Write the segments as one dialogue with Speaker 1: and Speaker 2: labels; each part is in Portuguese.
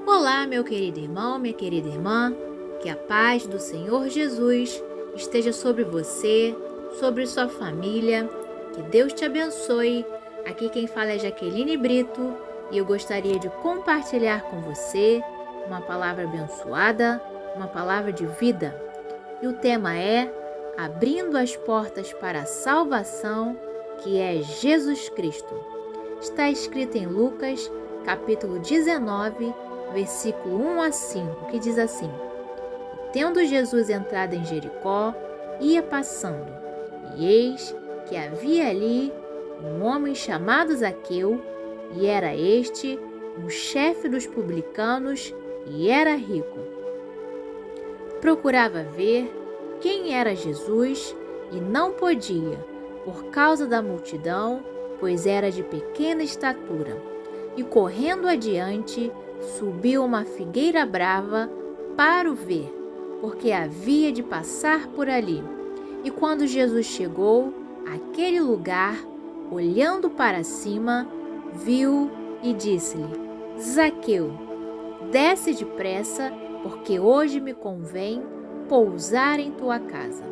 Speaker 1: Olá, meu querido irmão, minha querida irmã, que a paz do Senhor Jesus esteja sobre você, sobre sua família, que Deus te abençoe. Aqui quem fala é Jaqueline Brito e eu gostaria de compartilhar com você uma palavra abençoada, uma palavra de vida. E o tema é Abrindo as portas para a salvação, que é Jesus Cristo. Está escrito em Lucas, capítulo 19, versículo 1 a 5, que diz assim: Tendo Jesus entrado em Jericó, ia passando, e eis que havia ali um homem chamado Zaqueu, e era este um chefe dos publicanos, e era rico. Procurava ver quem era Jesus, e não podia, por causa da multidão, pois era de pequena estatura. E correndo adiante, subiu uma figueira brava para o ver, porque havia de passar por ali. E quando Jesus chegou àquele lugar, olhando para cima, viu e disse-lhe: Zaqueu, desce depressa, porque hoje me convém pousar em tua casa.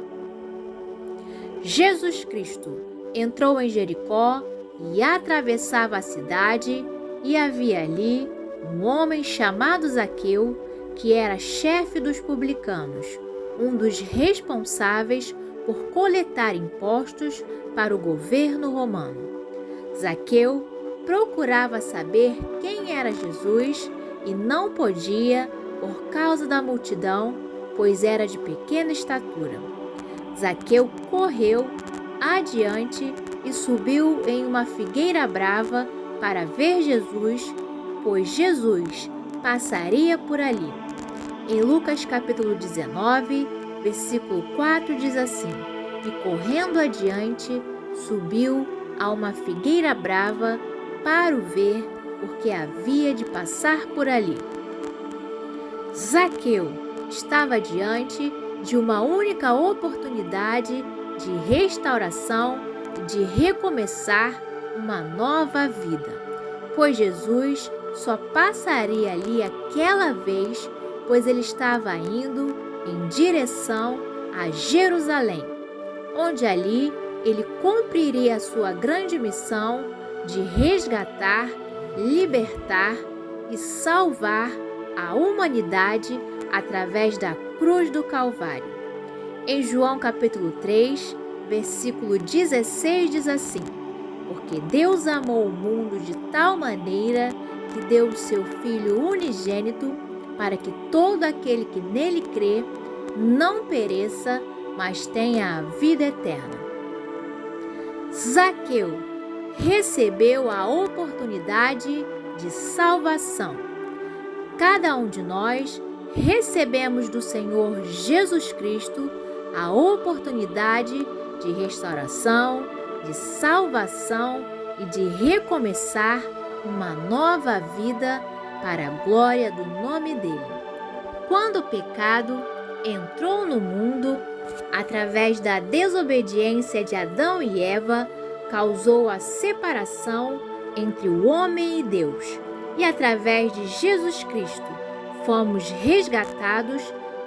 Speaker 1: Jesus Cristo entrou em Jericó e atravessava a cidade, e havia ali um homem chamado Zaqueu, que era chefe dos publicanos, um dos responsáveis por coletar impostos para o governo romano. Zaqueu procurava saber quem era Jesus e não podia por causa da multidão, pois era de pequena estatura. Zaqueu correu adiante e subiu em uma figueira brava para ver Jesus, pois Jesus passaria por ali. Em Lucas capítulo 19, versículo 4 diz assim: E correndo adiante, subiu a uma figueira brava para o ver, porque havia de passar por ali. Zaqueu estava diante de uma única oportunidade de restauração e de recomeçar uma nova vida, pois Jesus só passaria ali aquela vez, pois ele estava indo em direção a Jerusalém, onde ali ele cumpriria a sua grande missão de resgatar, libertar e salvar a humanidade através da cruz do Calvário. Em João capítulo 3, versículo 16 diz assim: Porque Deus amou o mundo de tal maneira que deu o seu Filho unigênito, para que todo aquele que nele crê não pereça, mas tenha a vida eterna. Zaqueu recebeu a oportunidade de salvação. Cada um de nós recebemos do Senhor Jesus Cristo a oportunidade de restauração, de salvação e de recomeçar uma nova vida para a glória do nome dele. Quando o pecado entrou no mundo, através da desobediência de Adão e Eva, causou a separação entre o homem e Deus. E através de Jesus Cristo, fomos resgatados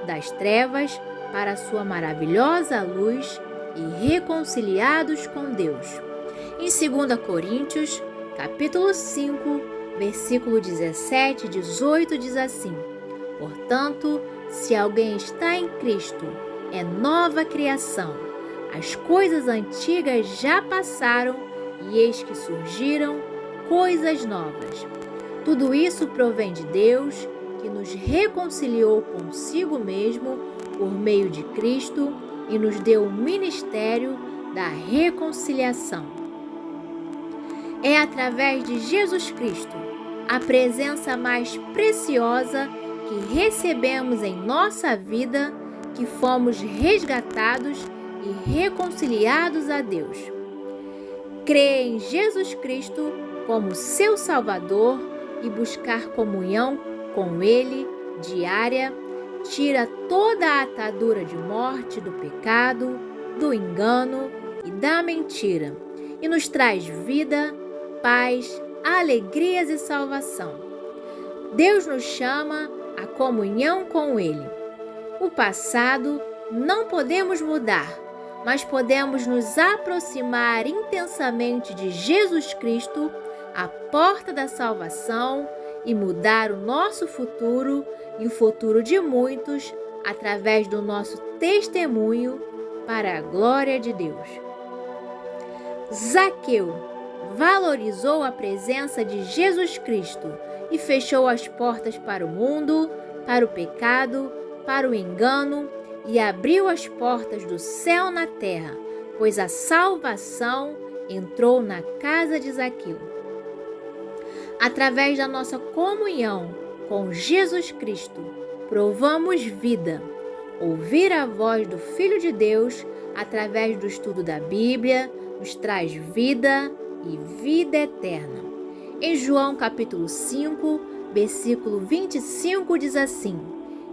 Speaker 1: das trevas para a sua maravilhosa luz e reconciliados com Deus. Em 2 Coríntios, capítulo 5, versículo 17 e 18 diz assim: Portanto, se alguém está em Cristo, é nova criação. As coisas antigas já passaram e eis que surgiram coisas novas. Tudo isso provém de Deus, que nos reconciliou consigo mesmo por meio de Cristo e nos deu o ministério da reconciliação. É através de Jesus Cristo, a presença mais preciosa que recebemos em nossa vida, que fomos resgatados e reconciliados a Deus. Crer em Jesus Cristo como seu Salvador e buscar comunhão com Ele diária, tira toda a atadura de morte do pecado, do engano e da mentira, e nos traz vida, paz, alegrias e salvação. Deus nos chama à comunhão com Ele. O passado não podemos mudar, mas podemos nos aproximar intensamente de Jesus Cristo, a porta da salvação, e mudar o nosso futuro e o futuro de muitos através do nosso testemunho para a glória de Deus. Zaqueu valorizou a presença de Jesus Cristo e fechou as portas para o mundo, para o pecado, para o engano e abriu as portas do céu na terra, pois a salvação entrou na casa de Zaqueu. Através da nossa comunhão com Jesus Cristo, provamos vida. Ouvir a voz do Filho de Deus através do estudo da Bíblia nos traz vida e vida eterna. Em João capítulo 5, versículo 25 diz assim: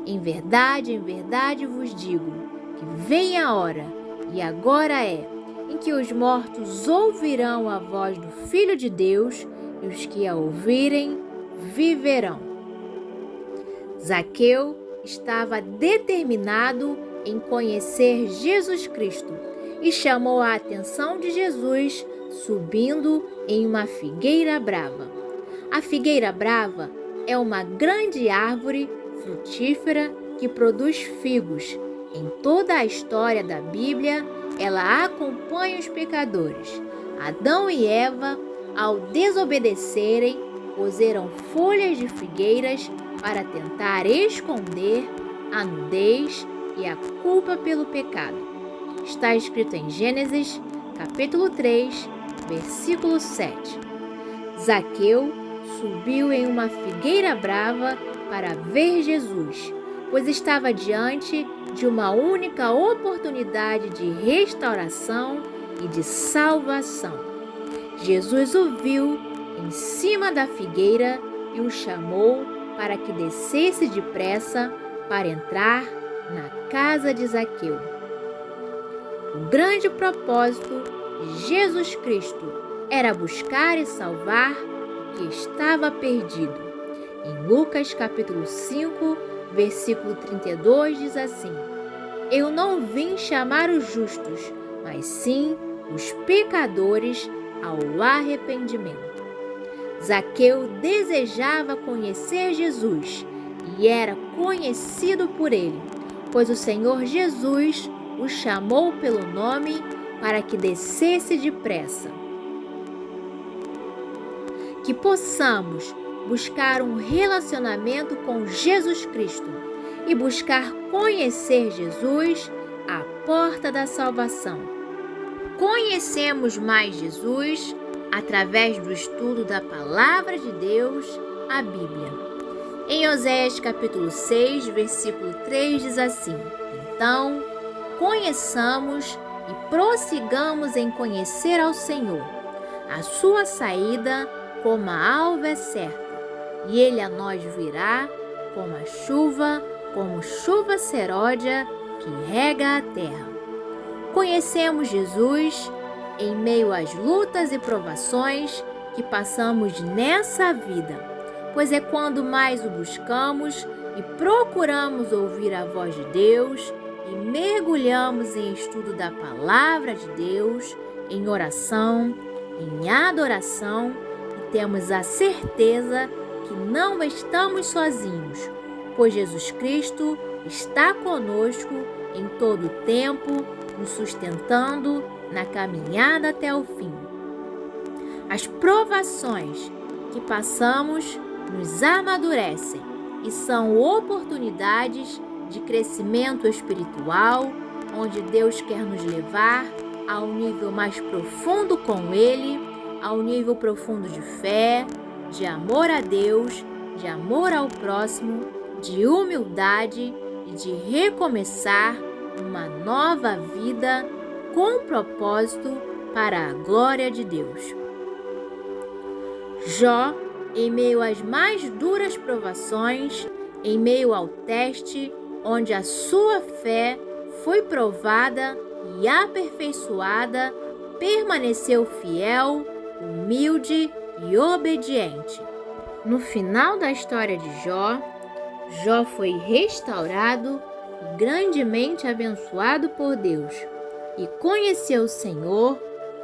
Speaker 1: em verdade vos digo, que vem a hora, e agora é, em que os mortos ouvirão a voz do Filho de Deus, e os que a ouvirem viverão. Zaqueu estava determinado em conhecer Jesus Cristo e chamou a atenção de Jesus subindo em uma figueira brava. A figueira brava é uma grande árvore frutífera que produz figos. Em toda a história da Bíblia, ela acompanha os pecadores. Adão e Eva, ao desobedecerem, coseram folhas de figueiras para tentar esconder a nudez e a culpa pelo pecado. Está escrito em Gênesis, capítulo 3, versículo 7. Zaqueu subiu em uma figueira brava para ver Jesus, pois estava diante de uma única oportunidade de restauração e de salvação. Jesus o viu em cima da figueira e o chamou para que descesse depressa para entrar na casa de Zaqueu. O grande propósito de Jesus Cristo era buscar e salvar o que estava perdido. Em Lucas capítulo 5, versículo 32 diz assim: eu não vim chamar os justos, mas sim os pecadores ao arrependimento. Zaqueu desejava conhecer Jesus e era conhecido por ele, pois o Senhor Jesus o chamou pelo nome para que descesse depressa. Que possamos buscar um relacionamento com Jesus Cristo e buscar conhecer Jesus, a porta da salvação. Conhecemos mais Jesus através do estudo da Palavra de Deus, a Bíblia. Em Oséias capítulo 6, versículo 3 diz assim: então, conheçamos e prossigamos em conhecer ao Senhor. A sua saída como a alva é certa, e ele a nós virá como chuva seródia que rega a terra. Conhecemos Jesus em meio às lutas e provações que passamos nessa vida, pois é quando mais o buscamos e procuramos ouvir a voz de Deus e mergulhamos em estudo da Palavra de Deus, em oração, em adoração, e temos a certeza que não estamos sozinhos, pois Jesus Cristo está conosco em todo o tempo, nos sustentando na caminhada até o fim. As provações que passamos nos amadurecem e são oportunidades de crescimento espiritual, onde Deus quer nos levar a um nível mais profundo com Ele, a um nível profundo de fé, de amor a Deus, de amor ao próximo, de humildade e de recomeçar uma nova vida com propósito para a glória de Deus. Jó, em meio às mais duras provações, em meio ao teste, onde a sua fé foi provada e aperfeiçoada, permaneceu fiel, humilde e obediente. No final da história de Jó, Jó foi restaurado e grandemente abençoado por Deus, e conheceu o Senhor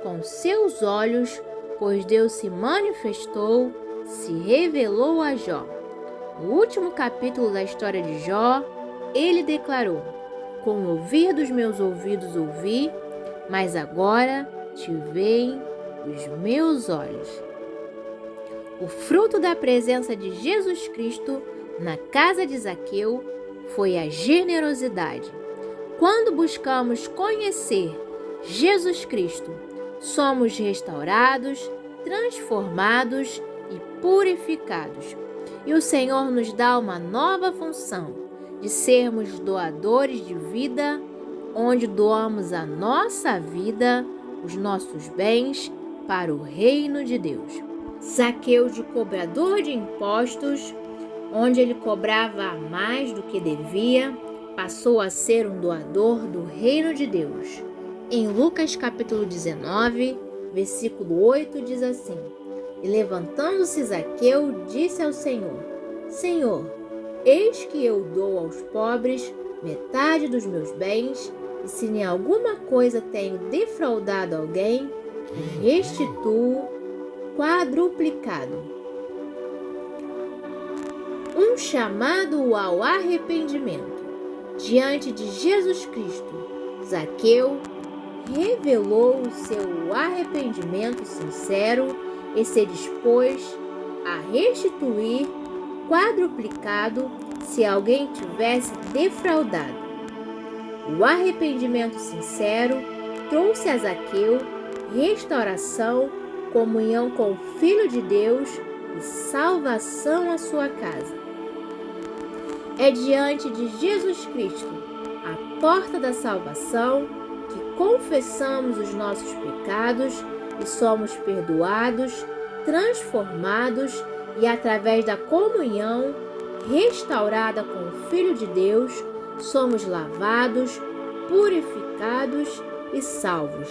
Speaker 1: com seus olhos, pois Deus se manifestou, se revelou a Jó. No último capítulo da história de Jó, ele declarou: com o ouvir dos meus ouvidos ouvi, mas agora te veem os meus olhos. O fruto da presença de Jesus Cristo na casa de Zaqueu foi a generosidade. Quando buscamos conhecer Jesus Cristo, somos restaurados, transformados e purificados. E o Senhor nos dá uma nova função de sermos doadores de vida, onde doamos a nossa vida, os nossos bens, para o reino de Deus. Zaqueu, de cobrador de impostos, onde ele cobrava a mais do que devia, passou a ser um doador do reino de Deus. Em Lucas capítulo 19, versículo 8 diz assim: e levantando-se Zaqueu, disse ao Senhor: Senhor, eis que eu dou aos pobres metade dos meus bens, e se em alguma coisa tenho defraudado alguém, restituo quadruplicado. Um chamado ao arrependimento. Diante de Jesus Cristo, Zaqueu revelou o seu arrependimento sincero e se dispôs a restituir quadruplicado se alguém tivesse defraudado. O arrependimento sincero trouxe a Zaqueu restauração, comunhão com o Filho de Deus e salvação à sua casa. É diante de Jesus Cristo, a porta da salvação, que confessamos os nossos pecados e somos perdoados, transformados e, através da comunhão restaurada com o Filho de Deus, somos lavados, purificados e salvos.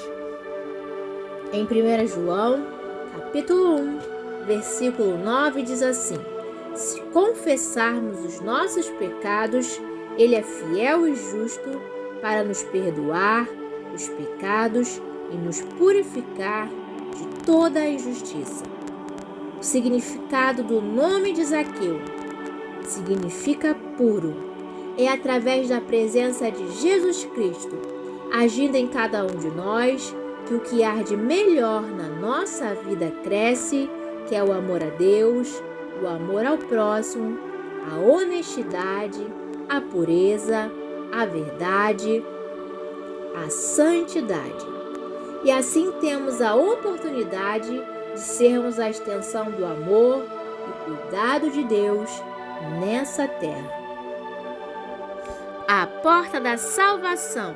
Speaker 1: Em 1 João, capítulo 1, versículo 9 diz assim: se confessarmos os nossos pecados, Ele é fiel e justo para nos perdoar os pecados e nos purificar de toda a injustiça. O significado do nome de Zaqueu significa puro. É através da presença de Jesus Cristo, agindo em cada um de nós, que o que há de melhor na nossa vida cresce, que é o amor a Deus, o amor ao próximo, a honestidade, a pureza, a verdade, a santidade. E assim temos a oportunidade de sermos a extensão do amor e cuidado de Deus nessa terra. A porta da salvação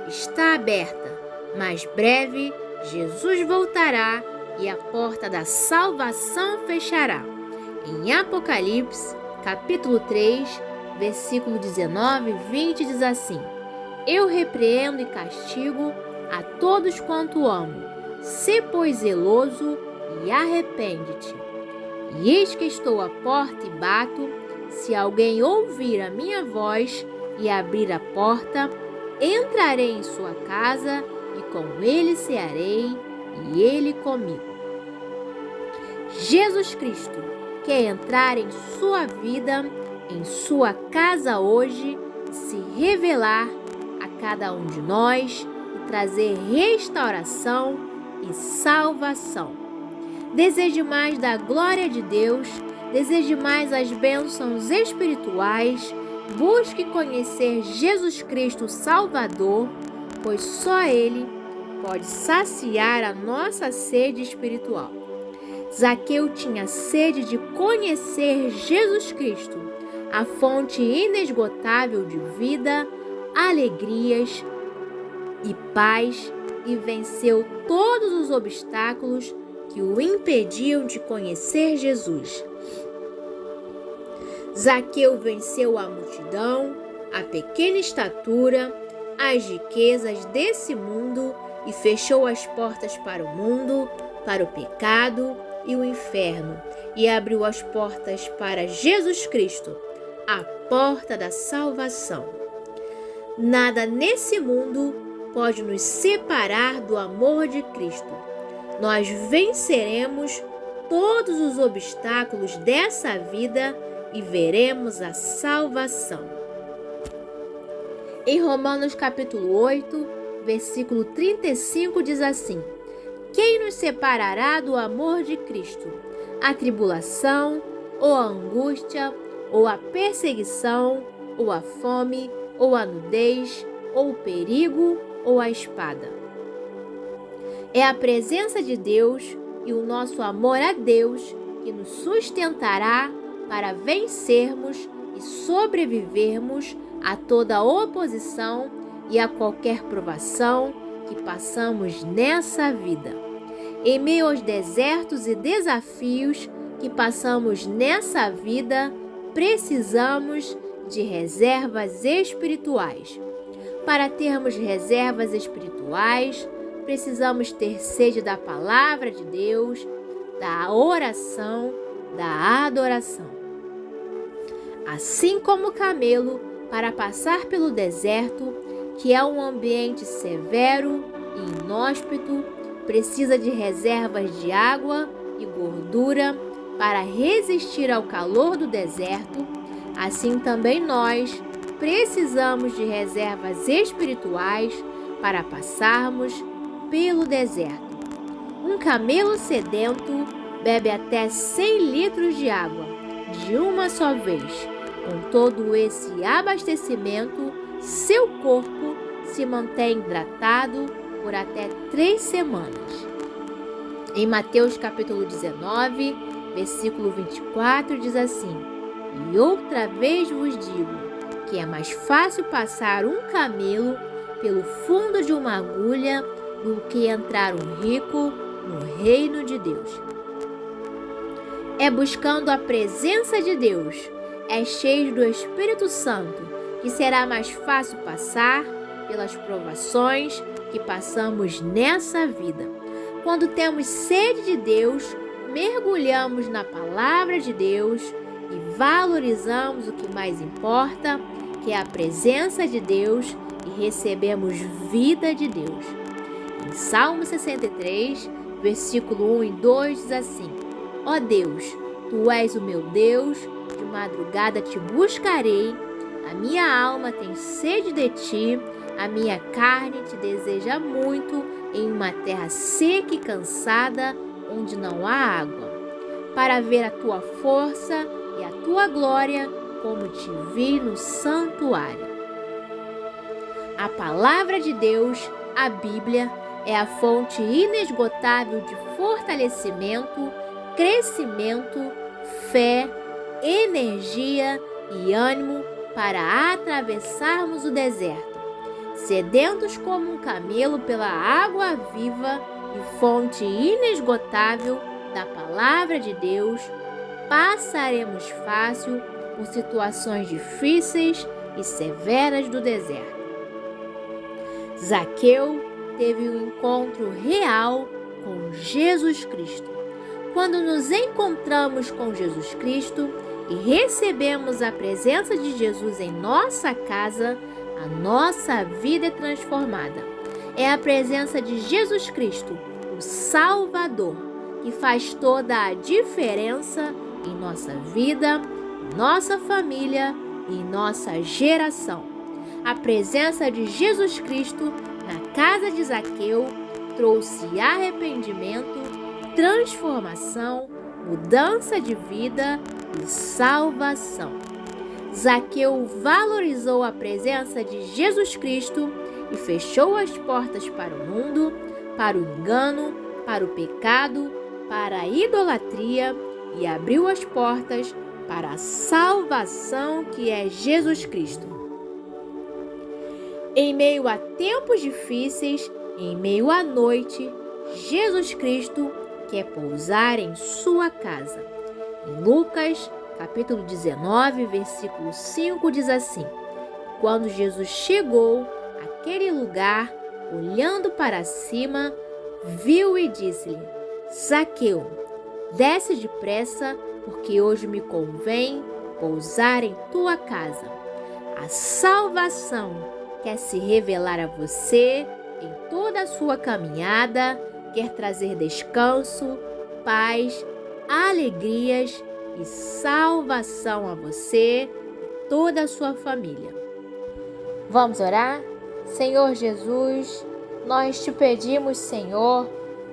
Speaker 1: está aberta, mas breve Jesus voltará e a porta da salvação fechará. Em Apocalipse, capítulo 3, versículo 19 e 20 diz assim: eu repreendo e castigo a todos quanto amo. Sê, pois, zeloso e arrepende-te. E eis que estou à porta e bato. Se alguém ouvir a minha voz e abrir a porta, entrarei em sua casa e com ele cearei e ele comigo. Jesus Cristo quer entrar em sua vida, em sua casa hoje, e se revelar a cada um de nós e trazer restauração e salvação. Deseje mais da glória de Deus, deseje mais as bênçãos espirituais, busque conhecer Jesus Cristo Salvador, pois só Ele pode saciar a nossa sede espiritual. Zaqueu tinha sede de conhecer Jesus Cristo, a fonte inesgotável de vida, alegrias e paz, e venceu todos os obstáculos que o impediam de conhecer Jesus. Zaqueu venceu a multidão, a pequena estatura, as riquezas desse mundo e fechou as portas para o mundo, para o pecado e o inferno. e abriu as portas para Jesus Cristo, a porta da salvação. Nada nesse mundo pode nos separar do amor de Cristo. Nós venceremos todos os obstáculos dessa vida e veremos a salvação. Em Romanos capítulo 8, versículo 35 diz assim: quem nos separará do amor de Cristo? A tribulação, ou a angústia, ou a perseguição, ou a fome, ou a nudez, ou o perigo, ou a espada. É a presença de Deus e o nosso amor a Deus que nos sustentará para vencermos e sobrevivermos a toda oposição e a qualquer provação que passamos nessa vida. Em meio aos desertos e desafios que passamos nessa vida, precisamos de reservas espirituais. Para termos reservas espirituais, precisamos ter sede da palavra de Deus, da oração, da adoração. Assim como o camelo, para passar pelo deserto, que é um ambiente severo e inóspito, precisa de reservas de água e gordura para resistir ao calor do deserto, assim também nós precisamos de reservas espirituais para passarmos pelo deserto. Um camelo sedento bebe até 100 litros de água de uma só vez. Com todo esse abastecimento, seu corpo se mantém hidratado por até 3 semanas. Em Mateus capítulo 19, versículo 24, diz assim: e outra vez vos digo que é mais fácil passar um camelo pelo fundo de uma agulha do que entrar um rico no reino de Deus. É buscando a presença de Deus, é cheio do Espírito Santo, que será mais fácil passar pelas provações que passamos nessa vida. Quando temos sede de Deus, mergulhamos na palavra de Deus e valorizamos o que mais importa, que é a presença de Deus, e recebemos vida de Deus. Em Salmo 63, versículo 1 e 2 diz assim: ó Deus, Tu és o meu Deus, de madrugada te buscarei, a minha alma tem sede de Ti, a minha carne te deseja muito em uma terra seca e cansada, onde não há água, para ver a Tua força e a Tua glória, como te vi no santuário. A palavra de Deus, a Bíblia, é a fonte inesgotável de fortalecimento, crescimento, fé, energia e ânimo para atravessarmos o deserto. Sedentos como um camelo pela água viva e fonte inesgotável da palavra de Deus, passaremos fácil por situações difíceis e severas do deserto. Zaqueu teve um encontro real com Jesus Cristo. Quando nos encontramos com Jesus Cristo e recebemos a presença de Jesus em nossa casa, a nossa vida é transformada. É a presença de Jesus Cristo, o Salvador, que faz toda a diferença em nossa vida, nossa família e nossa geração. A presença de Jesus Cristo na casa de Zaqueu trouxe arrependimento, transformação, mudança de vida e salvação. Zaqueu valorizou a presença de Jesus Cristo e fechou as portas para o mundo, para o engano, para o pecado, para a idolatria e abriu as portas para a salvação que é Jesus Cristo. Em meio a tempos difíceis, em meio à noite, Jesus Cristo quer pousar em sua casa. Em Lucas, capítulo 19, versículo 5, diz assim: quando Jesus chegou àquele lugar, olhando para cima, viu e disse-lhe: Zaqueu, desce depressa, porque hoje me convém pousar em tua casa. A salvação quer se revelar a você em toda a sua caminhada, quer trazer descanso, paz, alegrias e salvação a você e toda a sua família. Vamos orar? Senhor Jesus, nós te pedimos, Senhor,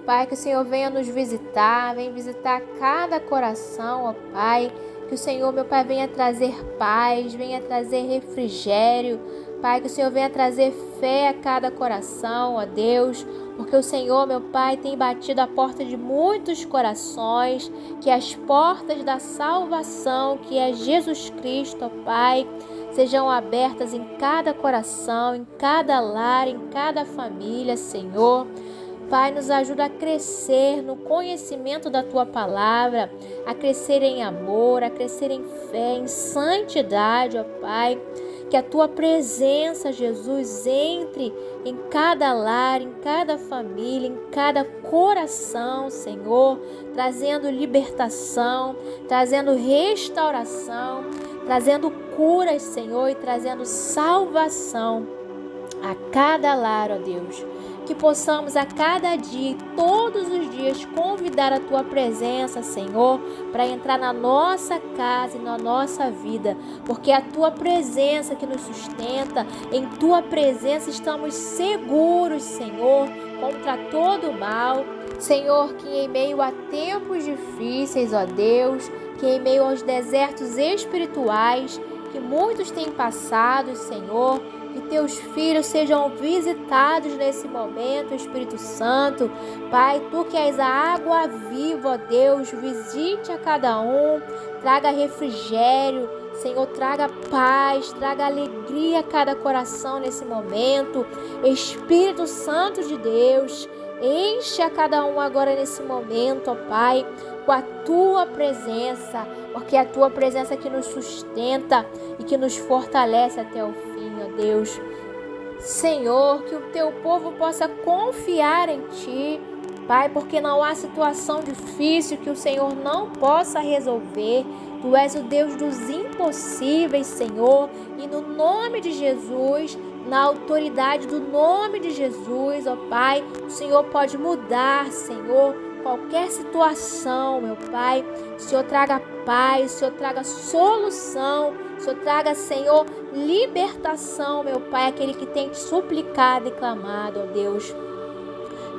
Speaker 1: Pai, que o Senhor venha nos visitar, venha visitar cada coração, ó Pai, que o Senhor, meu Pai, venha trazer paz, venha trazer refrigério, Pai, que o Senhor venha trazer fé a cada coração, ó Deus, porque o Senhor, meu Pai, tem batido a porta de muitos corações, que as portas da salvação, que é Jesus Cristo, ó Pai, sejam abertas em cada coração, em cada lar, em cada família, Senhor. Pai, nos ajuda a crescer no conhecimento da Tua Palavra, a crescer em amor, a crescer em fé, em santidade, ó Pai. Que a Tua presença, Jesus, entre em cada lar, em cada família, em cada coração, Senhor, trazendo libertação, trazendo restauração, trazendo curas, Senhor, e trazendo salvação a cada lar, ó Deus. Que possamos a cada dia, todos os dias, convidar a Tua presença, Senhor, para entrar na nossa casa e na nossa vida, porque é a Tua presença que nos sustenta, em Tua presença estamos seguros, Senhor, contra todo o mal. Senhor, que em meio a tempos difíceis, ó Deus, que em meio aos desertos espirituais que muitos têm passado, Senhor, que Teus filhos sejam visitados nesse momento, Espírito Santo. Pai, Tu que és a água viva, ó Deus, visite a cada um, traga refrigério, Senhor, traga paz, traga alegria a cada coração nesse momento. Espírito Santo de Deus, enche a cada um agora nesse momento, ó Pai, com a Tua presença, porque é a Tua presença que nos sustenta e que nos fortalece até o fim, ó Deus. Senhor, que o Teu povo possa confiar em Ti, Pai, porque não há situação difícil que o Senhor não possa resolver. Tu és o Deus dos impossíveis, Senhor, e no nome de Jesus, na autoridade do nome de Jesus, ó Pai, o Senhor pode mudar, Senhor, qualquer situação, meu Pai. O Senhor traga paz, o Senhor traga solução, o Senhor traga, Senhor, libertação, meu Pai, aquele que tem te suplicado e clamado, ó Deus.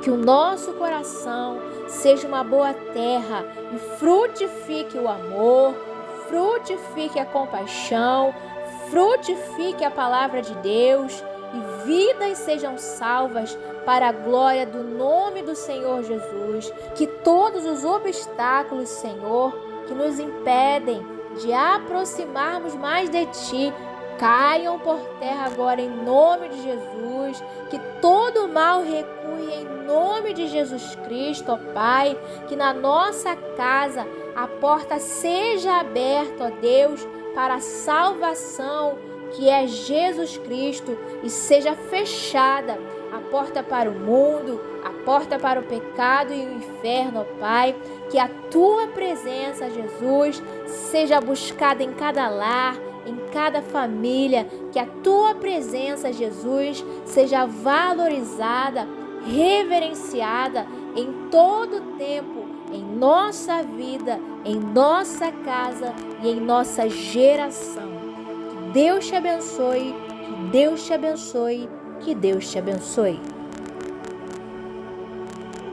Speaker 1: Que o nosso coração seja uma boa terra e frutifique o amor, frutifique a compaixão, frutifique a palavra de Deus e vidas sejam salvas para a glória do nome do Senhor Jesus. Que todos os obstáculos, Senhor, que nos impedem de aproximarmos mais de Ti, caiam por terra agora em nome de Jesus. Que todo mal recue em nome de Jesus Cristo, ó Pai. Que na nossa casa a porta seja aberta, ó Deus, para a salvação, que é Jesus Cristo, e seja fechada a porta para o mundo, a porta para o pecado e o inferno, ó Pai. Que a Tua presença, Jesus, seja buscada em cada lar, em cada família. Que a Tua presença, Jesus, seja valorizada, reverenciada em todo o tempo, em nossa vida, em nossa casa e em nossa geração. Que Deus te abençoe, que Deus te abençoe, que Deus te abençoe.